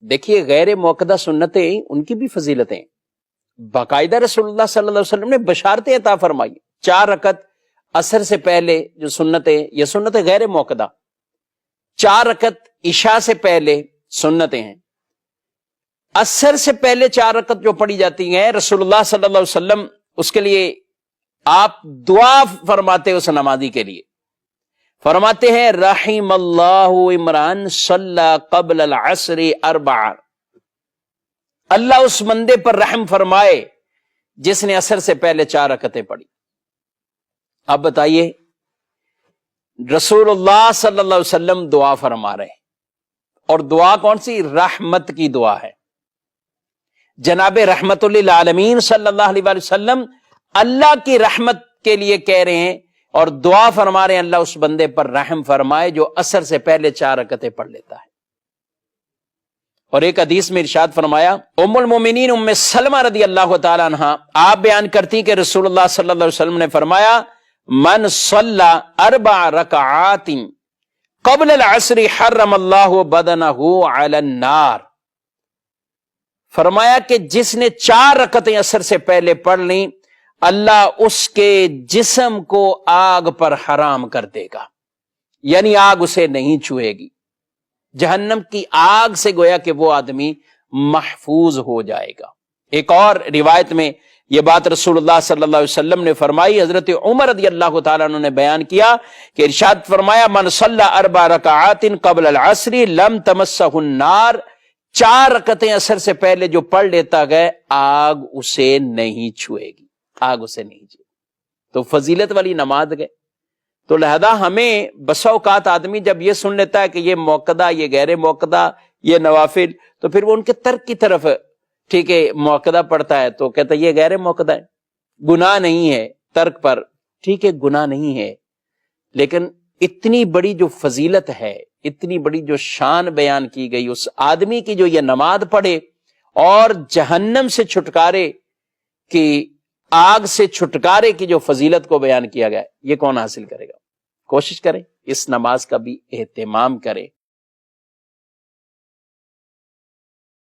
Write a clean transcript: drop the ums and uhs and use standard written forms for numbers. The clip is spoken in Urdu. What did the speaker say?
دیکھیے غیر موقدہ سنتیں ان کی بھی فضیلتیں، باقاعدہ رسول صلی اللہ علیہ وسلم نے بشارتیں عطا فرمائی۔ 4 رکعت عصر سے پہلے جو سنتیں، یہ سنتیں غیر موقدہ، 4 رکعت عشاء سے پہلے سنتیں ہیں، عصر سے پہلے 4 رکعت جو پڑھی جاتی ہیں، رسول اللہ صلی اللہ علیہ وسلم اس کے لیے آپ دعا فرماتے اس نمازی کے لیے، فرماتے ہیں رحم اللہ عمران صلی قبل العصر 4، اللہ اس بندے پر رحم فرمائے جس نے عصر سے پہلے 4 رکعتیں پڑھی۔ اب بتائیے رسول اللہ صلی اللہ علیہ وسلم دعا فرما رہے ہیں، اور دعا کون سی؟ رحمت کی دعا ہے۔ جناب رحمت للعالمین صلی اللہ علیہ وسلم اللہ کی رحمت کے لیے کہہ رہے ہیں اور دعا فرما رہے ہیں اللہ اس بندے پر رحم فرمائے جو عصر سے پہلے 4 رکعتیں پڑھ لیتا ہے۔ اور ایک حدیث میں ارشاد فرمایا، ام المومنین ام سلمہ رضی اللہ تعالی عنہا آپ بیان کرتی کہ رسول اللہ صلی اللہ علیہ وسلم نے فرمایا من صلی 4 رکعات قبل العصر حرم اللہ بدنہ علی النار، فرمایا کہ جس نے 4 رکعتیں عصر سے پہلے پڑھ لیں اللہ اس کے جسم کو آگ پر حرام کر دے گا، یعنی آگ اسے نہیں چھوئے گی، جہنم کی آگ سے گویا کہ وہ آدمی محفوظ ہو جائے گا۔ ایک اور روایت میں یہ بات رسول اللہ صلی اللہ علیہ وسلم نے فرمائی، حضرت عمر رضی اللہ تعالیٰ عنہ نے بیان کیا کہ ارشاد فرمایا من صلی 4 رکعات قبل العصر لم تمسہ النار، 4 رکعتیں عصر سے پہلے جو پڑھ لیتا گئے آگ اسے نہیں چھوئے گی، آگ اسے نہیں چھوئے گی۔ تو فضیلت والی نماز گئے، تو لہذا ہمیں بسا اوقات آدمی جب یہ سن لیتا ہے کہ یہ موقدہ، یہ غیر موقدہ، یہ نوافل، تو پھر وہ ان کے ترک کی طرف، ٹھیک ہے موقدہ پڑھتا ہے تو کہتا ہے یہ غیر موقدہ ہے، گناہ نہیں ہے ترک پر، ٹھیک ہے گناہ نہیں ہے، لیکن اتنی بڑی جو فضیلت ہے، اتنی بڑی جو شان بیان کی گئی اس آدمی کی جو یہ نماز پڑھے اور جہنم سے چھٹکارے کی، آگ سے چھٹکارے کی جو فضیلت کو بیان کیا گیا، یہ کون حاصل کرے گا؟ کوشش کریں اس نماز کا بھی اہتمام کریں۔